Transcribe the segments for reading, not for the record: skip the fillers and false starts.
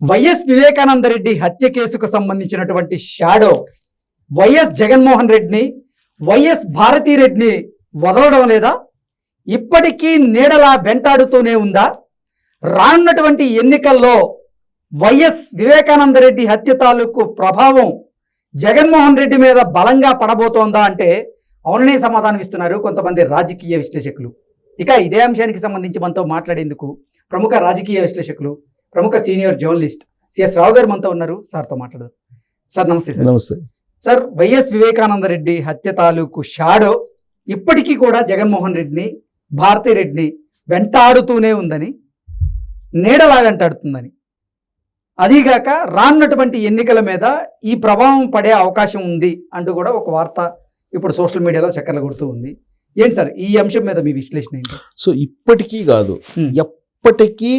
YS Vivekananda Reddy హత్య కేసుకు సంబంధించినటువంటి షాడో వైఎస్ జగన్మోహన్ రెడ్డిని, వైఎస్ భారతీరెడ్డిని వదలడం లేదా? ఇప్పటికీ నీడలా వెంటాడుతూనే ఉందా? రానున్నటువంటి ఎన్నికల్లో వైఎస్ వివేకానంద రెడ్డి హత్య తాలూకు ప్రభావం జగన్మోహన్ రెడ్డి మీద బలంగా పడబోతోందా అంటే అవుననే సమాధానం ఇస్తున్నారు కొంతమంది రాజకీయ విశ్లేషకులు. ఇక ఇదే అంశానికి సంబంధించి మనతో మాట్లాడేందుకు ప్రముఖ రాజకీయ విశ్లేషకులు, ప్రముఖ సీనియర్ జర్నలిస్ట్ సిఎస్ రావు గారు మనతో ఉన్నారు. సార్తో మాట్లాడదాం. సార్ నమస్తే. సార్ నమస్తే. సార్, వైఎస్ వివేకానంద రెడ్డి హత్య తాలూకు షాడో ఇప్పటికీ కూడా జగన్మోహన్ రెడ్డిని, భారతీరెడ్డిని వెంటాడుతూనే ఉందని, నీడలా వెంటాడుతుందని, అదీగాక రానున్నటువంటి ఎన్నికల మీద ఈ ప్రభావం పడే అవకాశం ఉంది అంటూ కూడా ఒక వార్త ఇప్పుడు సోషల్ మీడియాలో చక్కర్లు కొడుతూ ఉంది. ఏంటి సార్ ఈ అంశం మీద మీ విశ్లేషణ ఏంటి? సో ఇప్పటికీ కాదు, ఎప్పటికీ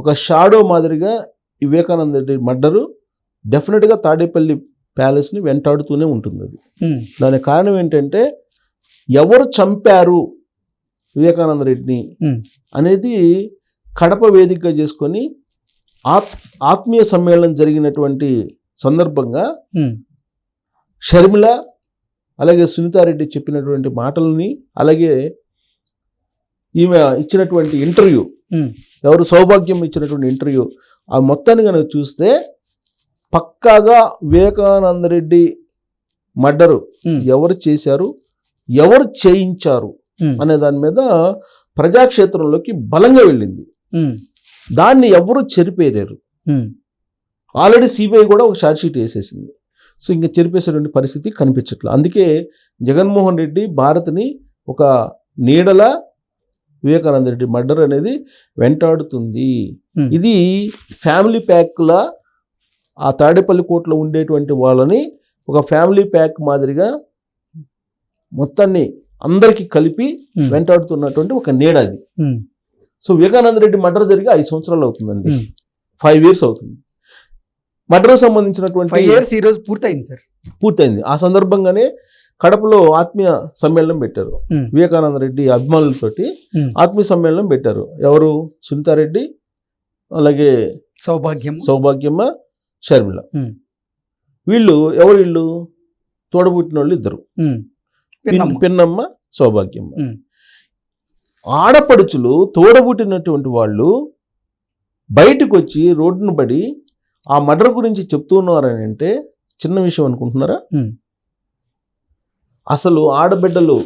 ఒక షాడో మాదిరిగా వివేకానంద రెడ్డి మర్డరు డెఫినెట్గా తాడేపల్లి ప్యాలెస్ని వెంటాడుతూనే ఉంటుంది. అది దానికి కారణం ఏంటంటే ఎవరు చంపారు వివేకానంద రెడ్డిని అనేది కడప వేదికగా చేసుకొని ఆత్మీయ సమ్మేళనం జరిగినటువంటి సందర్భంగా షర్మిల అలాగే సునీతారెడ్డి చెప్పినటువంటి మాటలని, అలాగే ఈమె ఇచ్చినటువంటి ఇంటర్వ్యూ, ఎవరు సౌభాగ్యం ఇచ్చినటువంటి ఇంటర్వ్యూ, ఆ మొత్తాన్ని కనుక చూస్తే పక్కాగా వివేకానంద రెడ్డి మర్డరు ఎవరు చేశారు, ఎవరు చేయించారు అనే దాని మీద ప్రజాక్షేత్రంలోకి బలంగా వెళ్ళింది. దాన్ని ఎవరు చెరిపేరారు. ఆల్రెడీ సిబిఐ కూడా ఒక ఛార్జ్ షీట్ వేసేసింది. సో ఇంకా చెరిపేసేటువంటి పరిస్థితి కనిపించట్లేదు. అందుకే జగన్మోహన్ రెడ్డి భారత్ని ఒక నీడల వివేకానంద రెడ్డి మర్డర్ అనేది వెంటాడుతుంది. ఇది ఫ్యామిలీ ప్యాక్లా ఆ తాడేపల్లి కోర్టులో ఉండేటువంటి వాళ్ళని ఒక ఫ్యామిలీ ప్యాక్ మాదిరిగా మొత్తాన్ని అందరికీ కలిపి వెంటాడుతున్నటువంటి ఒక నీడ అది. సో వివేకానంద రెడ్డి మర్డర్ జరిగి 5 సంవత్సరాలు అవుతుందండి, 5 years అవుతుంది. మర్డర్ సంబంధించినటువంటి 5 years ఈ రోజు పూర్తయింది సార్. పూర్తయింది. ఆ సందర్భంగానే కడపలో ఆత్మీయ సమ్మేళనం పెట్టారు. వివేకానంద రెడ్డి అభిమానులతోటి ఆత్మీయ సమ్మేళనం పెట్టారు. ఎవరు? సునీతారెడ్డి, అలాగే సౌభాగ్యమ్మ, షర్మిల. వీళ్ళు ఎవరు? వీళ్ళు తోడబుట్టిన వాళ్ళు ఇద్దరు, పిన్నమ్మ, సౌభాగ్యమ్మ. ఆడపడుచులు తోడబుట్టినటువంటి వాళ్ళు బయటకు వచ్చి రోడ్డును పడి ఆ మర్డర్ గురించి చెప్తున్నారని అంటే చిన్న విషయం అనుకుంటున్నారా? అసలు ఆడబిడ్డలు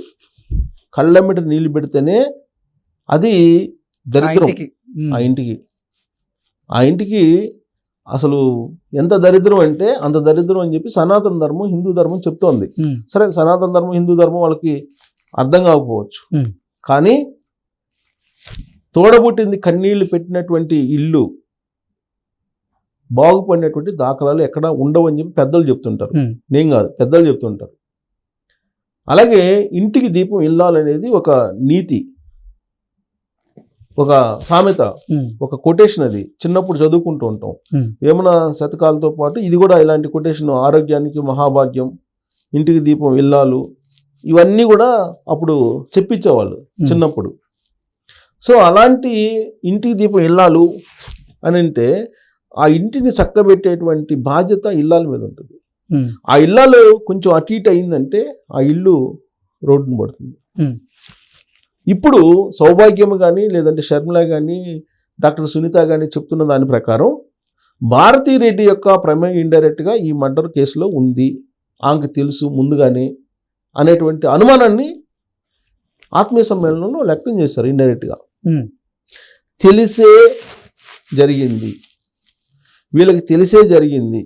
కళ్ళెమ్మట నీళ్ళు పెడితేనే అది దరిద్రం. ఆ ఇంటికి అసలు ఎంత దరిద్రం అంటే అంత దరిద్రం అని చెప్పి సనాతన ధర్మం, హిందూ ధర్మం చెప్తోంది. సరే, సనాతన ధర్మం, హిందూ ధర్మం వాళ్ళకి అర్థం కాకపోవచ్చు, కానీ తోడబుట్టింది కన్నీళ్లు పెట్టినటువంటి ఇల్లు బాగుపడినటువంటి దాఖలాలు ఎక్కడ ఉండవని చెప్పి పెద్దలు చెప్తుంటారు. నేను కాదు, పెద్దలు చెప్తుంటారు. అలాగే ఇంటికి దీపం ఇల్లాలనేది ఒక నీతి, ఒక సామెత, ఒక కొటేషన్. అది చిన్నప్పుడు చదువుకుంటూ ఉంటాం. వేమన శతకాలతో పాటు ఇది కూడా ఇలాంటి కొటేషన్. ఆరోగ్యానికి మహాభాగ్యం, ఇంటికి దీపం ఇల్లాలు, ఇవన్నీ కూడా అప్పుడు చెప్పించేవాళ్ళు చిన్నప్పుడు. సో అలాంటి ఇంటికి దీపం ఇల్లాలు అని అంటే ఆ ఇంటిని చక్కబెట్టేటువంటి బాధ్యత ఇల్లాల మీద ఉంటుంది. ఆ ఇల్లాలు కొంచెం అటు ఇటు అయిందంటే ఆ ఇల్లు రోడ్డును పడుతుంది. ఇప్పుడు సౌభాగ్యం కానీ లేదంటే షర్మిల కానీ డాక్టర్ సునీత కానీ చెప్తున్న దాని ప్రకారం భారతీరెడ్డి యొక్క ప్రమేయం ఇండైరెక్ట్గా ఈ మర్డర్ కేసులో ఉంది, ఆమెకు తెలుసు ముందుగానే అనేటువంటి అనుమానాన్ని ఆత్మీయ సమ్మేళనంలో వ్యక్తం చేశారు. ఇండైరెక్ట్గా తెలిసే జరిగింది, వీళ్ళకి తెలిసే జరిగింది.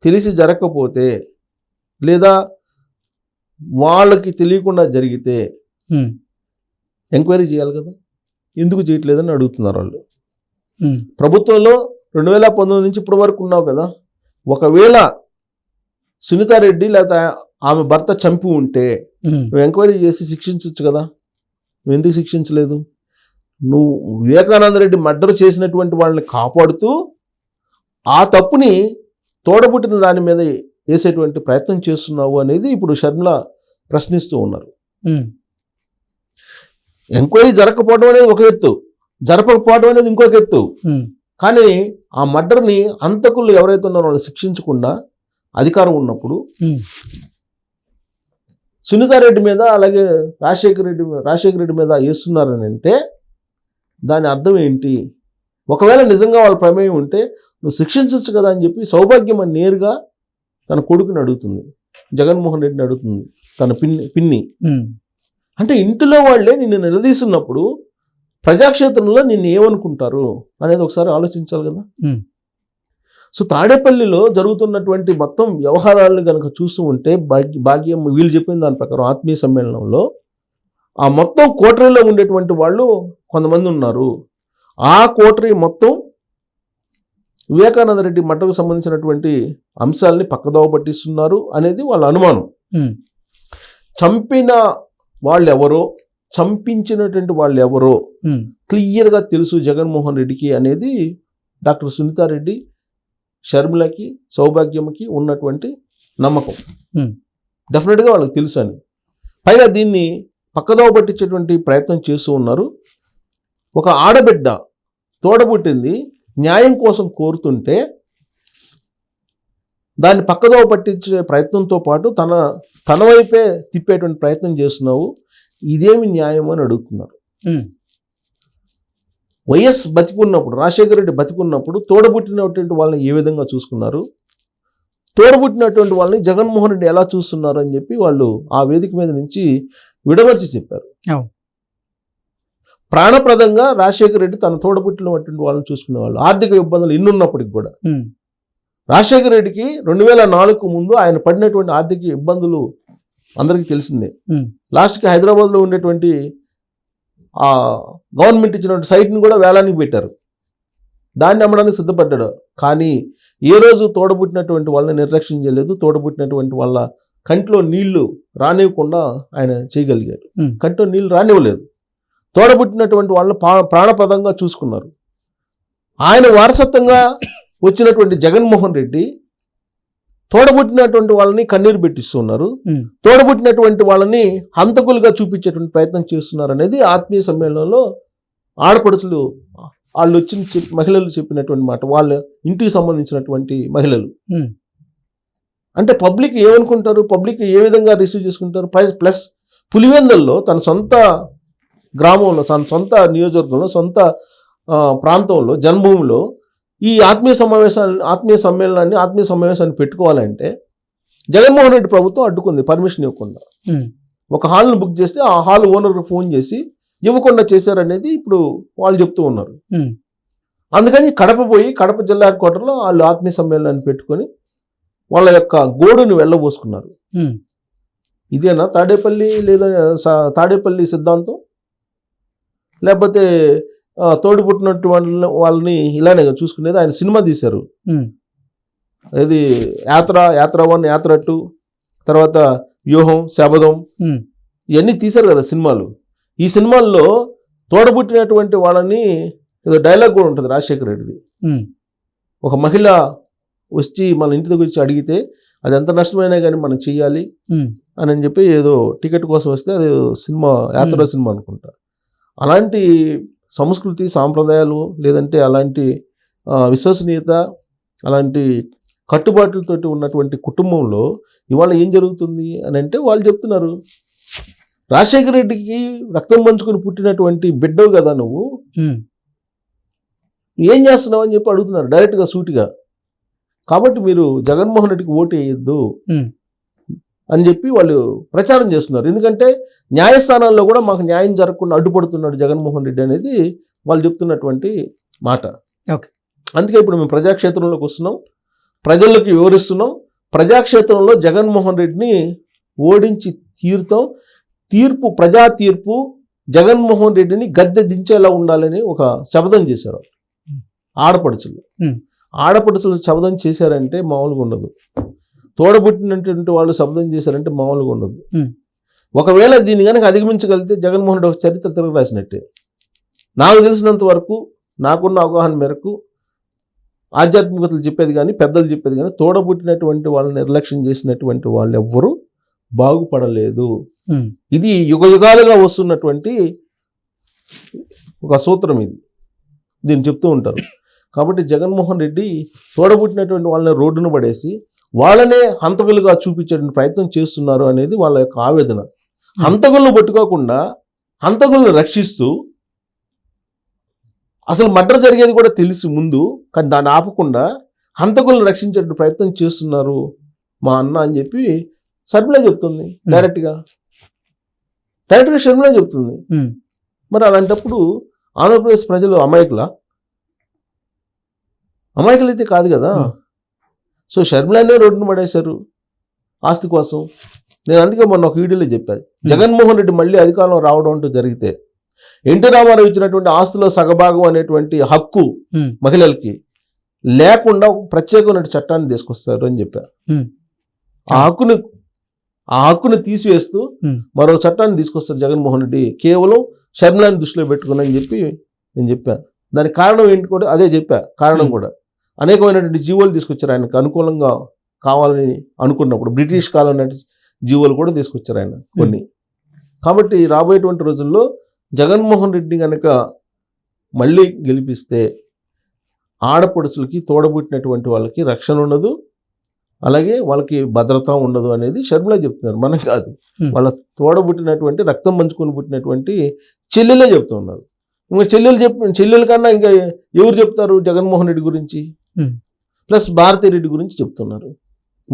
తెలిసి జరగకపోతే లేదా వాళ్ళకి తెలియకుండా జరిగితే ఎంక్వైరీ చేయాలి కదా, ఎందుకు చేయట్లేదని అడుగుతున్నారు వాళ్ళు. ప్రభుత్వంలో 2019 నుంచి ఇప్పటి వరకు ఉన్నావు కదా, ఒకవేళ సునీతారెడ్డి లేదా ఆమె భర్త చంపి ఉంటే నువ్వు ఎంక్వైరీ చేసి శిక్షించవచ్చు కదా, నువ్వు ఎందుకు శిక్షించలేదు? నువ్వు వివేకానంద రెడ్డి మర్డర్ చేసినటువంటి వాళ్ళని కాపాడుతూ ఆ తప్పుని తోడబుట్టిన దాని మీద వేసేటువంటి ప్రయత్నం చేస్తున్నావు అనేది ఇప్పుడు షర్మిల ప్రశ్నిస్తూ ఉన్నారు. ఎంక్వైరీ జరగకపోవడం అనేది ఒక ఎత్తు, జరపకపోవడం అనేది ఇంకొక ఎత్తు. కానీ ఆ మర్డర్ని అంతకులు ఎవరైతే ఉన్నారో వాళ్ళు శిక్షించకుండా అధికారం ఉన్నప్పుడు సునీతారెడ్డి మీద అలాగే రాజశేఖర రెడ్డి మీద వేస్తున్నారని అంటే దాని అర్థం ఏంటి? ఒకవేళ నిజంగా వాళ్ళ ప్రమేయం ఉంటే నువ్వు శిక్షించవచ్చు కదా అని చెప్పి సౌభాగ్యం అని నేరుగా తన కొడుకుని అడుగుతుంది, జగన్మోహన్ రెడ్డిని అడుగుతుంది, తన పిన్ని. అంటే ఇంటిలో వాళ్ళే నిన్ను నిలదీస్తున్నప్పుడు ప్రజాక్షేత్రంలో నిన్ను ఏమనుకుంటారు అనేది ఒకసారి ఆలోచించాలి కదా. సో తాడేపల్లిలో జరుగుతున్నటువంటి మొత్తం వ్యవహారాలను కనుక చూస్తూ ఉంటే భాగ్యం వీళ్ళు చెప్పిన దాని ప్రకారం ఆత్మీయ సమ్మేళనంలో ఆ మొత్తం కోటరీలో ఉండేటువంటి వాళ్ళు కొంతమంది ఉన్నారు. ఆ కోటరీ మొత్తం వివేకానంద రెడ్డి మర్డర్కు సంబంధించినటువంటి అంశాలని పక్కదోవ పట్టిస్తున్నారు అనేది వాళ్ళ అనుమానం. చంపిన వాళ్ళెవరో, చంపించినటువంటి వాళ్ళు ఎవరో క్లియర్గా తెలుసు జగన్మోహన్ రెడ్డికి అనేది డాక్టర్ సునీతారెడ్డి, షర్మిలకి, సౌభాగ్యమకి ఉన్నటువంటి నమ్మకం. డెఫినెట్గా వాళ్ళకి తెలుసు అని. పైగా దీన్ని పక్కదోవ పట్టించేటువంటి ప్రయత్నం చేస్తూ ఉన్నారు. ఒక ఆడబిడ్డ తోడబుట్టింది న్యాయం కోసం కోరుతుంటే దాన్ని పక్కదోవ పట్టించే ప్రయత్నంతో పాటు తన వైపే తిప్పేటువంటి ప్రయత్నం చేస్తున్నావు, ఇదేమి న్యాయం అని అడుగుతున్నారు. వైఎస్ బతికున్నప్పుడు, రాజశేఖర రెడ్డి బతికున్నప్పుడు తోడబుట్టినటువంటి వాళ్ళని ఏ విధంగా చూసుకున్నారు, తోడబుట్టినటువంటి వాళ్ళని జగన్మోహన్ రెడ్డి ఎలా చూస్తున్నారు అని చెప్పి వాళ్ళు ఆ వేదిక మీద నుంచి విడమర్చి చెప్పారు. ప్రాణప్రదంగా రాజశేఖర రెడ్డి తన తోడబుట్టినటువంటి వాళ్ళని చూసుకునేవాళ్ళు. ఆర్థిక ఇబ్బందులు ఎన్నున్నప్పటికి కూడా రాజశేఖర రెడ్డికి 2004 ముందు ఆయన పడినటువంటి ఆర్థిక ఇబ్బందులు అందరికీ తెలిసిందే. లాస్ట్కి హైదరాబాద్లో ఉండేటువంటి ఆ గవర్నమెంట్ ఇచ్చినటువంటి సైట్ని కూడా వేలానికి పెట్టారు. దాన్ని అమ్మడానికి సిద్ధపడ్డాడు. కానీ ఏ రోజు తోడబుట్టినటువంటి వాళ్ళని నిర్లక్ష్యం చేయలేదు. తోడబుట్టినటువంటి వాళ్ళ కంట్లో నీళ్లు రానివ్వకుండా ఆయన చేయగలిగారు. కంట్లో నీళ్లు రానివ్వలేదు. తోడబుట్టినటువంటి వాళ్ళని ప్రాణప్రదంగా చూసుకున్నారు. ఆయన వారసత్వంగా వచ్చినటువంటి జగన్మోహన్ రెడ్డి తోడబుట్టినటువంటి వాళ్ళని కన్నీరు పెట్టిస్తున్నారు. తోడబుట్టినటువంటి వాళ్ళని హంతకులుగా చూపించేటువంటి ప్రయత్నం చేస్తున్నారు అనేది ఆత్మీయ సమ్మేళనంలో ఆడపడుచులు వాళ్ళు వచ్చిన మహిళలు చెప్పినటువంటి మాట. వాళ్ళ ఇంటికి సంబంధించినటువంటి మహిళలు. అంటే పబ్లిక్ ఏమనుకుంటారు, పబ్లిక్ ఏ విధంగా రిసీవ్ చేసుకుంటారు. ప్లస్ పులివెందుల్లో తన సొంత గ్రామంలో, తన సొంత నియోజకవర్గంలో, సొంత ప్రాంతంలో, జన్మభూమిలో ఈ ఆత్మీయ సమావేశాన్ని పెట్టుకోవాలంటే జగన్మోహన్ రెడ్డి ప్రభుత్వం అడ్డుకుంది, పర్మిషన్ ఇవ్వకుండా. ఒక హాల్ను బుక్ చేస్తే ఆ హాల్ ఓనర్కి ఫోన్ చేసి ఇవ్వకుండా చేశారనేది ఇప్పుడు వాళ్ళు చెప్తూ ఉన్నారు. అందుకని కడప జిల్లా హెడ్ క్వార్టర్లో వాళ్ళు ఆత్మీయ సమ్మేళనాన్ని పెట్టుకొని వాళ్ళ యొక్క గోడును వెళ్ళబోసుకున్నారు. ఇదేనా తాడేపల్లి సిద్ధాంతం? లేకపోతే తోడుపుట్టినట్టు వాళ్ళని ఇలానే చూసుకునేది. ఆయన సినిమా తీశారు, ఇది యాత్ర 1, యాత్ర 2, తర్వాత వ్యూహం, శబదం, ఇవన్నీ తీశారు కదా సినిమాలు. ఈ సినిమాల్లో తోడబుట్టినటువంటి వాళ్ళని ఏదో డైలాగ్ కూడా ఉంటుంది రాజశేఖర రెడ్డిది. ఒక మహిళ వచ్చి మన ఇంటి దగ్గర వచ్చి అడిగితే అది ఎంత నష్టమైనా కానీ మనం చెయ్యాలి అని చెప్పి ఏదో టికెట్ కోసం వస్తే అది సినిమా, యాత్ర సినిమా అనుకుంటా. అలాంటి సంస్కృతి, సాంప్రదాయాలు, లేదంటే అలాంటి విశ్వసనీయత, అలాంటి కట్టుబాట్లతోటి ఉన్నటువంటి కుటుంబంలో ఇవాళ ఏం జరుగుతుంది అని అంటే వాళ్ళు చెప్తున్నారు, రాజశేఖర రెడ్డికి రక్తం పంచుకొని పుట్టినటువంటి బిడ్డవు కదా నువ్వు, ఏం చేస్తున్నావు అని చెప్పి అడుగుతున్నారు డైరెక్ట్గా, సూటిగా. కాబట్టి మీరు జగన్మోహన్ రెడ్డికి ఓటు వేయొద్దు అని చెప్పి వాళ్ళు ప్రచారం చేస్తున్నారు. ఎందుకంటే న్యాయస్థానాల్లో కూడా మాకు న్యాయం జరగకుండా అడ్డుపడుతున్నాడు జగన్మోహన్ రెడ్డి అనేది వాళ్ళు చెప్తున్నటువంటి మాట. అందుకే ఇప్పుడు మేము ప్రజాక్షేత్రంలోకి వస్తున్నాం, ప్రజలకు వివరిస్తున్నాం. ప్రజాక్షేత్రంలో జగన్మోహన్ రెడ్డిని ఓడించి తీరుతాం. ప్రజా తీర్పు జగన్మోహన్ రెడ్డిని గద్దె దించేలా ఉండాలని ఒక శపథం చేశారు ఆడపడుచులు శపథం చేశారంటే మామూలుగా ఉండదు. తోడబుట్టినటువంటి వాళ్ళు శబ్దం చేశారంటే మామూలుగా ఉండదు. ఒకవేళ దీన్ని కనుక అధిగమించగలిగితే జగన్మోహన్ రెడ్డి ఒక చరిత్ర తిరగ రాసినట్టే. నాకు తెలిసినంత వరకు, నాకున్న అవగాహన మేరకు, ఆధ్యాత్మికతలు చెప్పేది కానీ, పెద్దలు చెప్పేది కానీ, తోడబుట్టినటువంటి వాళ్ళని నిర్లక్ష్యం చేసినటువంటి వాళ్ళు ఎవ్వరూ బాగుపడలేదు. ఇది యుగాలుగా వస్తున్నటువంటి ఒక సూత్రం. దీన్ని చెప్తూ ఉంటారు. కాబట్టి జగన్మోహన్ రెడ్డి తోడబుట్టినటువంటి వాళ్ళని రోడ్డును పడేసి వాళ్ళనే హంతకులుగా చూపించేటువంటి ప్రయత్నం చేస్తున్నారు అనేది వాళ్ళ యొక్క ఆవేదన. హంతకులను పట్టుకోకుండా హంతకులను రక్షిస్తూ, అసలు మర్డర్ జరిగేది కూడా తెలుసు ముందు, కానీ దాన్ని ఆపకుండా హంతకులను రక్షించే ప్రయత్నం చేస్తున్నారు మా అన్న అని చెప్పి షర్మిల చెప్తుంది. డైరెక్ట్గా షర్మిల చెప్తుంది. మరి అలాంటప్పుడు ఆంధ్రప్రదేశ్ ప్రజలు అమాయకులైతే కాదు కదా. సో షర్మిలనే రోడ్డును పడేశారు ఆస్తి కోసం. నేను అందుకే మొన్న ఒక వీడియోలో చెప్పాను, జగన్మోహన్ రెడ్డి మళ్ళీ అధికారంలో రావడం అంటూ జరిగితే ఎన్టీ రామారావు ఇచ్చినటువంటి ఆస్తులో సగభాగం అనేటువంటి హక్కు మహిళలకి లేకుండా ఒక ప్రత్యేకమైన చట్టాన్ని తీసుకొస్తారు అని చెప్పారు. ఆ హక్కును తీసివేస్తూ మరో చట్టాన్ని తీసుకొస్తారు జగన్మోహన్ రెడ్డి, కేవలం షర్మిలాని దృష్టిలో పెట్టుకుని అని చెప్పి నేను చెప్పాను. దానికి కారణం ఏంటి కూడా అదే చెప్పా. కారణం కూడా అనేకమైనటువంటి జీవోలు తీసుకొచ్చారు ఆయనకు అనుకూలంగా కావాలని అనుకున్నప్పుడు. బ్రిటిష్ కాలం నాటి జీవోలు కూడా తీసుకొచ్చారు ఆయన కొన్ని. కాబట్టి రాబోయేటువంటి రోజుల్లో జగన్మోహన్ రెడ్డి కనుక మళ్ళీ గెలిపిస్తే ఆడపడుచులకి తోడబుట్టినటువంటి వాళ్ళకి రక్షణ ఉండదు, అలాగే వాళ్ళకి భద్రత ఉండదు అనేది షర్మిల చెప్తున్నారు, మనం కాదు. వాళ్ళ తోడబుట్టినటువంటి రక్తం పంచుకొని పుట్టినటువంటి చెల్లెలే చెప్తూ ఉన్నారు. ఇంకా చెల్లెల కన్నా ఇంకా ఎవరు చెప్తారు జగన్మోహన్ రెడ్డి గురించి? ప్లస్ భారతిరెడ్డి గురించి చెప్తున్నారు.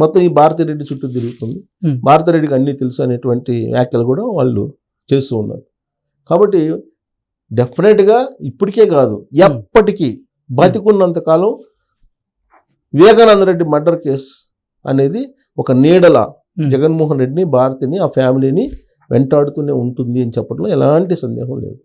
మొత్తం ఈ భారతిరెడ్డి చుట్టూ తిరుగుతుంది. భారతిరెడ్డికి అన్నీ తెలుసు అనేటువంటి వ్యాఖ్యలు కూడా వాళ్ళు చేస్తూ ఉన్నారు. కాబట్టి డెఫినెట్గా ఇప్పటికే కాదు, ఎప్పటికీ బతికున్నంతకాలం వివేకానంద రెడ్డి మర్డర్ కేసు అనేది ఒక నీడల జగన్మోహన్ రెడ్డిని, భారతిని, ఆ ఫ్యామిలీని వెంటాడుతూనే ఉంటుంది అని చెప్పడంలో ఎలాంటి సందేహం లేదు.